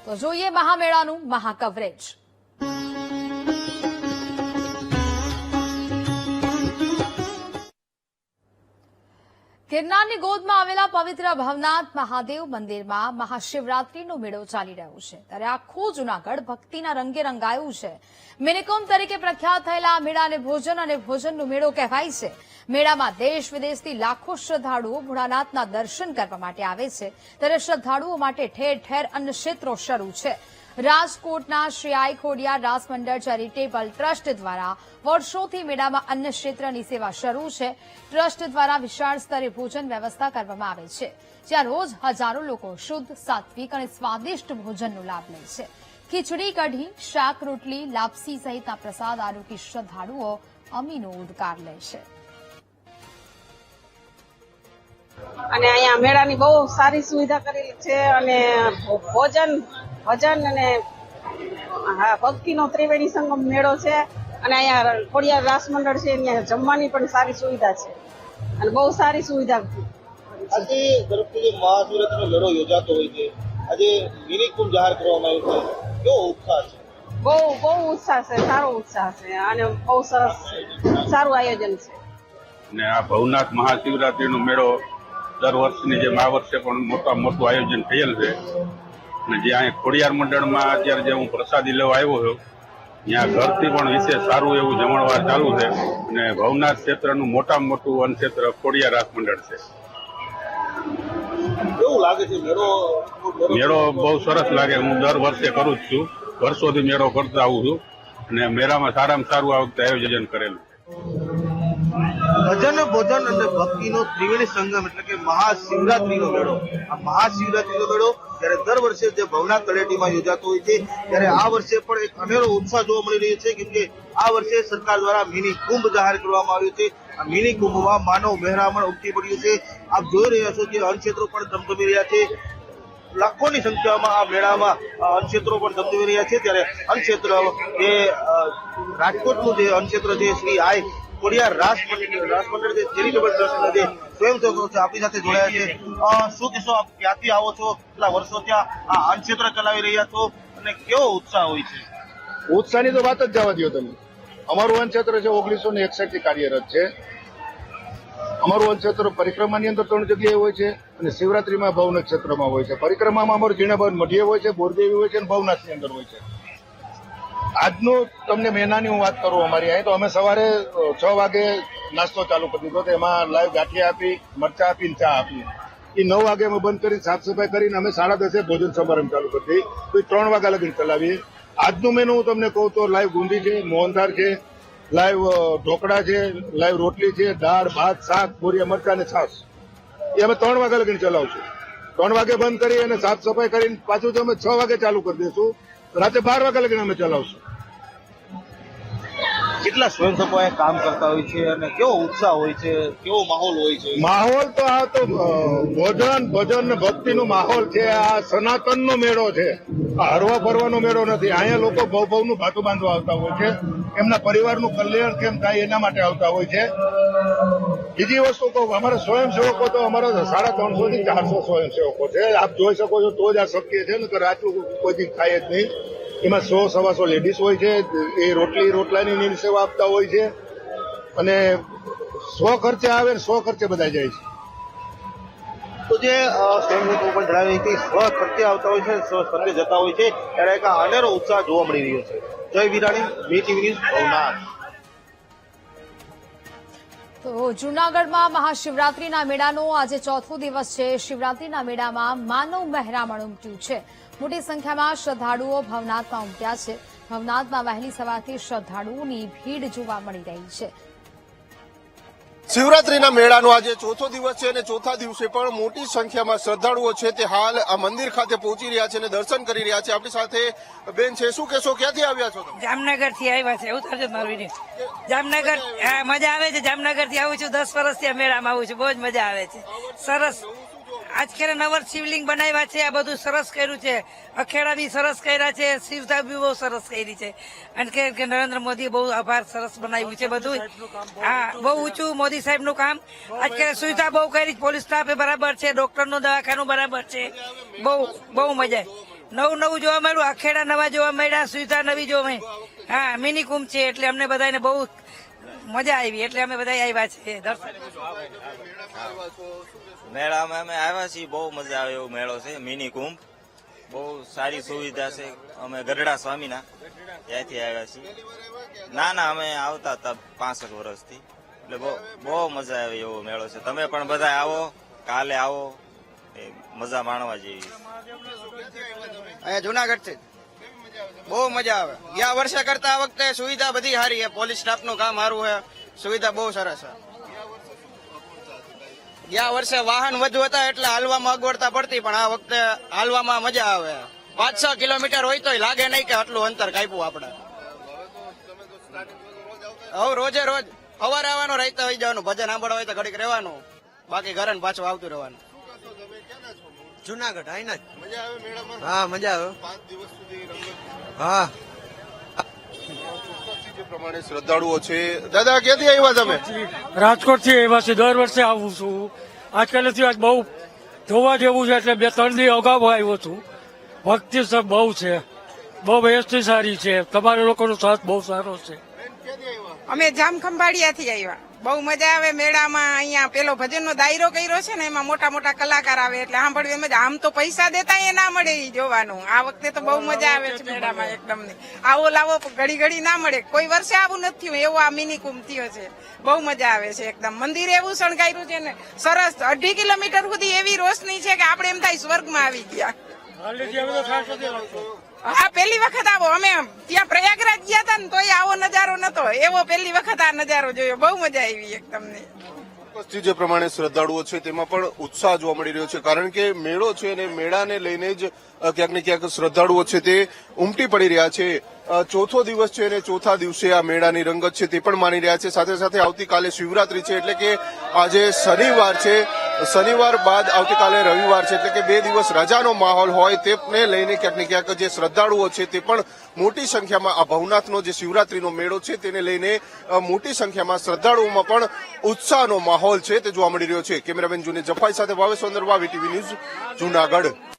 તો જોઈએ મહામેળાનું મહાકવરેજ। ગિરનારની ગોદમાં આવેલા પવિત્ર ભવનાથ મહાદેવ મંદિરમાં મહાશિવરાત્રીનો મેળો ચાલી રહ્યો છે, ત્યારે આખું જૂનાગઢ ભક્તિના રંગે રંગાયું છે। મિનિકુંભ તરીકે પ્રખ્યાત થયેલા આ મેળાને ભોજન અને ભોજનનો મેળો કહેવાય છે। મેળામાં દેશ વિદેશથી લાખો શ્રદ્ધાળુઓ ભોળાનાથના દર્શન કરવા માટે આવે છે, ત્યારે શ્રદ્ધાળુઓ માટે ઠેર ઠેર અન્નક્ષેત્રો શરૂ છે। રાજકોટના શ્રી આઈ ખોડિયાર રાસ મંડળ ચેરિટેબલ ટ્રસ્ટ દ્વારા વર્ષોથી મેળામાં અન્નક્ષેત્રની સેવા શરૂ છે। ટ્રસ્ટ દ્વારા વિશાળ સ્તરે ભોજન વ્યવસ્થા કરવામાં આવે છે, જ્યાં રોજ હજારો લોકો શુદ્ધ, સાત્વિક અને સ્વાદિષ્ટ ભોજનનો લાભ લે છે। ખીચડી, કઢી, શાક, રોટલી, લાપસી સહિતના પ્રસાદ આરોગી શ્રદ્ધાળુઓ અમીનો ઉદ્ગાર લે છે। અને અહીંયા મેળાની બહુ સારી સુવિધા કરેલી છે અને ભોજન અને ભક્તિનો ત્રિવેણી સંગમ મેળો છે અને અહીંયા ખોડિયાર રાસ મંડળ છે, અહીંયા જમવાની પણ સારી સુવિધા છે અને બહુ સારી સુવિધા છે। આજે તરફથી જે મહાશિવરાત્રીનો મેળો યોજાતો હોય છે, આજે મિની કુંભ જાહેર કરવામાં આવ્યો છે, કેવો ઉત્સાહ છે? બહુ ઉત્સાહ છે, સારો ઉત્સાહ છે અને બહુ સરસ સારું આયોજન છે। અને આ ભવનાથ મહાશિવરાત્રીનો મેળો દર વર્ષની જેમ આ વર્ષે પણ મોટું આયોજન થયેલ છે અને જે અહીંયા ખોડિયાર મંડળમાં અત્યારે જે હું પ્રસાદી લેવા આવ્યો છું, ત્યાં ઘરથી પણ વિશેષ સારું એવું જમણવાર ચાલુ છે અને ભવનાથ ક્ષેત્રનું મોટામાં મોટું વનક્ષેત્ર ખોડિયાર રાસ મંડળ છે। કેવું લાગે છે મેળો? બહુ સરસ લાગે। હું દર વર્ષે કરું જ છું, વર્ષોથી મેળો કરતા આવું છું અને મેળામાં સારામાં સારું આ વખતે આયોજન કરેલું છે। ભજન, ભોજન અને ભક્તિનો ત્રિવેણી સંગમ એટલે કે મહાશિવરાત્રીનો મેળો। આ મહાશિવરાત્રીનો મેળો જ્યારે દર વર્ષે જે ભવનાથ તળેટીમાં યોજાતો હોય છે, ત્યારે આ વર્ષે પણ એક અનેરો ઉત્સાહ જોવા મળી રહ્યો છે, કેમ કે આ વર્ષે સરકાર દ્વારા મિની કુંભ જાહેર કરવામાં આવ્યું છે। આ મિની કુંભમાં માનવ મહેરામણ ઉમટી પડ્યું છે। આપ જોઈ રહ્યા છો કે અન્નક્ષેત્રો પણ ધમધમી રહ્યા છે। લાખોની સંખ્યામાં આ મેળામાં અન્નક્ષેત્રો પણ ધમધમી રહ્યા છે। ત્યારે અન્નક્ષેત્ર જે રાજકોટનું જે અન્નક્ષેત્ર છે, શ્રી આઈ ખોડિયાર રાસ મંડળ જે ચેરિટેબલ ટ્રસ્ટના જે સ્વયંસેવકો છે આપણી સાથે જોડાયા છે। શું કહેશો, આપ ક્યાંથી આવો છો, કેટલા વર્ષો ત્યાં આ અન્નક્ષેત્ર ચલાવી રહ્યા છો અને કેવો ઉત્સાહ હોય છે? ઉત્સાહની તો વાત જ જવા દો તમે। અમારું અન્નક્ષેત્ર છે 1961 થી કાર્યરત છે। અમારું અન્નક્ષેત્ર પરિક્રમાની અંદર 3 જગ્યાએ હોય છે અને શિવરાત્રીમાં ભવનાથ ક્ષેત્રમાં હોય છે। પરિક્રમામાં અમારું ઝીણાભાઈ મઢીએ હોય છે, બોરદેવી હોય છે અને ભવનાથની અંદર હોય છે। આજનું તમને મહિનાની હું વાત કરું, અમારી અહીં તો અમે સવારે 6 વાગે નાસ્તો ચાલુ કરી દીધો, તો એમાં લાઈવ ગાંઠિયા આપી, મરચા આપીને ચા આપી। એ 9 વાગે અમે બંધ કરીને સાફ સફાઈ કરીને અમે 10:30 ભોજન સમારંભ ચાલુ કરી દઈએ, તો 3 વાગ્યા લગીને ચલાવીએ। આજનું મેનુ હું તમને કહું તો લાઈવ ગુંદી છે, મોહનથાળ છે, લાઈવ ઢોકળા છે, લાઈવ રોટલી છે, દાળ, ભાત, શાક, બોરિયા મરચા અને છાશ, એ અમે 3 વાગ્યા લગીને ચલાવશું। 3 વાગે બંધ કરી અને સાફ સફાઈ કરીને પાછું તો અમે 6 વાગે ચાલુ કરી દઈશું, રાતે 12 વાગ્યા લગીને અમે ચલાવશું। કેટલા સ્વયંસેવકો અહીંયા કામ કરતા હોય છે અને કેવો ઉત્સાહ હોય છે, કેવો માહોલ હોય છે? માહોલ તો આ તો ભોજન, ભજન ને ભક્તિનો માહોલ છે। આ સનાતનનો મેળો છે, આ હરવા ફરવાનો મેળો નથી। અહીંયા લોકો ભવનું ભાતું બાંધવા આવતા હોય છે, એમના પરિવારનું કલ્યાણ કેમ થાય એના માટે આવતા હોય છે। બીજી વસ્તુ કહું, અમારા સ્વયંસેવકો તો અમારા 350 થી 400 સ્વયંસેવકો છે। આપ જોઈ શકો છો તો જ આ શક્ય છે, ને તો આટલું કોઈ થાય જ નહીં। એમાં 100-125 લેડીઝ હોય છે, એ રોટલાની નીલ સેવા આપતા હોય છે અને 100 ખર્ચે આવે ને 100 ખર્ચે બધા જાય છે। તો જે સ્વયંસેવકો પણ જણાવ્યું કે 100 ખર્ચે આવતા હોય છે, 100 ખર્ચે જતા હોય છે, ત્યારે એક અનેરો ઉત્સાહ જોવા મળી રહ્યો છે। જય વિરાણી, વીટીવી ન્યૂઝ, ભવનાથ। તો જૂનાગઢમાં મહાશિવરાત્રીના મેળાનો આજે 4થો દિવસ છે। શિવરાત્રીના મેળામાં માનવ મહેરામણ ઉમટ્યું છે। મોટી સંખ્યામાં શ્રદ્ધાળુઓ ભવનાથમાં ઉમટ્યા છે। ભવનાથમાં વહેલી સવારથી શ્રદ્ધાળુઓની ભીડ જોવા મળી રહી છે। શિવરાત્રીના મેળાનો આજે 4થો દિવસ છે અને 4થા દિવસે પણ મોટી સંખ્યામાં શ્રદ્ધાળુઓ છે તે હાલ આ મંદિર ખાતે પહોંચી રહ્યા છે અને દર્શન કરી રહ્યા છે। આપણી સાથે બેન છે, શું કહેશો, ક્યાંથી આવ્યા છો તમે? જામનગર થી આવ્યા છે, ઉતરજો મારું વિડીયો। જામનગર મજા આવે છે, જામનગર થી આવું છું, 10 વર્ષથી મેળામાં આવું છું, બહુ જ મજા આવે છે, સરસ। આજકાલ નવર શિવલિંગ બનાવ્યા છે, આ બધું સરસ કર્યું છે, અખેડા બી સરસ કર્યા છે, શિવતા બી બહુ સરસ કરી છે અને કે નરેન્દ્ર મોદી બહુ આભાર સરસ બનાવ્યું છે બધું। હા, બહુ ઊંચું મોદી સાહેબ નું કામ। આજકાલ સુવિધા બહુ કરી, પોલીસ સ્ટાફ બરાબર છે, ડોક્ટર નું દવાખાનું બરાબર છે, બહુ મજા નવું નવું જોવા મળ્યું, આખેડા નવા જોવા મળ્યા, સુવિધા નવી જોવા મળી. હા, મિની કુંભ છે એટલે અમને બધાને બહુ મજા આવી એટલે અમે બધા આવ્યા છીએ દર્શન. મેળામાં અમે આવ્યા છીએ, બહુ મજા આવે એવો મેળો છે મિની કુંભ. બહુ સારી સુવિધા છે. અમે ગઢડા સ્વામીના ત્યાંથી આવ્યા છીએ. ના અમે આવતા હતા 65 વર્ષથી, એટલે બહુ મજા આવે એવો મેળો છે. તમે પણ બધા આવો, કાલે આવો, મજા માણવા જેવી. અહીંયા જુનાગઢ થી બહુ મજા આવે. ગયા વર્ષે કરતા આ વખતે સુવિધા બધી સારી છે. પોલીસ સ્ટાફ નું કામ સારું છે, સુવિધા બહુ સરસ છે. ગયા વર્ષે વાહન વધુ હતા એટલે હાલવામાં અગવડતા પડતી, પણ આ વખતે હાલવામાં મજા આવે. 5-6 કિલોમીટર હોય તો લાગે નહીં કે આટલું અંતર કાપ્યું આપણે. હવે રોજે રોજ સવારે આવવાનું, રહેતા હોય જવાનું, ભજન સાંભળવા હોય તો ઘડીક રહેવાનું, બાકી ઘરે ને પાછું આવતું રહેવાનું. જુનાગઢ આઈના જ. મજા આવે મેળામાં? હા મજા આવે. 5 દિવસ સુધી રંગત. હા જે પ્રમાણે શ્રદ્ધાળુઓ છે. દાદા ક્યાંથી આવ્યા તમે? રાજકોટ થી આવ્યા છે. દર વર્ષે આવું છું. આજકાલથી આજ બહુ જોવા જેવું છે એટલે 2-3 દી અગાઉ આવ્યો છું. ભક્તિ સબ બહુ છે, બહુ વ્યવસ્થિત સારી છે. તમારા લોકોનો સાથ બહુ સારો છે. અમે જામખંભાળિયાથી આવ્યા. બહુ મજા આવે મેળામાં. અહીંયા પેલો ભજનનો દાયરો કર્યો છે ને, એમાં મોટા મોટા કલાકાર આવે એટલે સાંભળવી મજા. આમ તો પૈસા દેતા એ ના મળે એ જોવાનું. આ વખતે તો બહુ મજા આવે છે મેળામાં એકદમ. આવો લાવો ઘડી ઘડી ના મળે. કોઈ વર્ષે આવું નથી થયું, એવો આ મિની કુંભ થયો છે. બહુ મજા આવે છે એકદમ. મંદિર એવું શણગાર્યું છે ને સરસ. 2.5 કિલોમીટર સુધી એવી રોશની છે કે આપણે એમ થાય સ્વર્ગમાં આવી ગયા. હા, પહેલી વખત આવો. અમે ત્યાં પ્રયાગરાજ ગયા હતા ને તોય આવો નજારો નતો. એવો પહેલી વખત આ નજારો જોયો. બહુ મજા આવી એકદમ. ઉપસ્થિત જે પ્રમાણે શ્રદ્ધાળુઓ છે તેમાં પણ ઉત્સાહ જોવા મળી રહ્યો છે, કારણ કે મેળો છે અને મેળાને લઈને જ ક્યાંક ને ક્યાંક શ્રદ્ધાળુઓ છે તે ઉમટી પડી રહ્યા છે. ચોથો દિવસ છે અને ચોથા દિવસે આ મેળાની રંગત છે તે પણ માની રહ્યા છે. સાથે સાથે આવતીકાલે શિવરાત્રી છે એટલે કે આજે શનિવાર છે. શનિવાર બાદ આવતીકાલે રવિવાર છે એટલે કે 2 દિવસ રજાનો માહોલ હોય તેને લઈને ક્યાંક ને ક્યાંક જે શ્રદ્ધાળુઓ છે તે પણ મોટી સંખ્યામાં આ ભવનાથનો જે શિવરાત્રીનો મેળો છે તેને લઈને મોટી સંખ્યામાં શ્રદ્ધાળુઓમાં પણ ઉત્સાહનો માહોલ છે તે જોવા મળી રહ્યો છે. કેમેરામેન જુની જફાઈ સાથે ભાવેશ વંદરવા, વીટીવી ન્યૂઝ, જૂનાગઢ.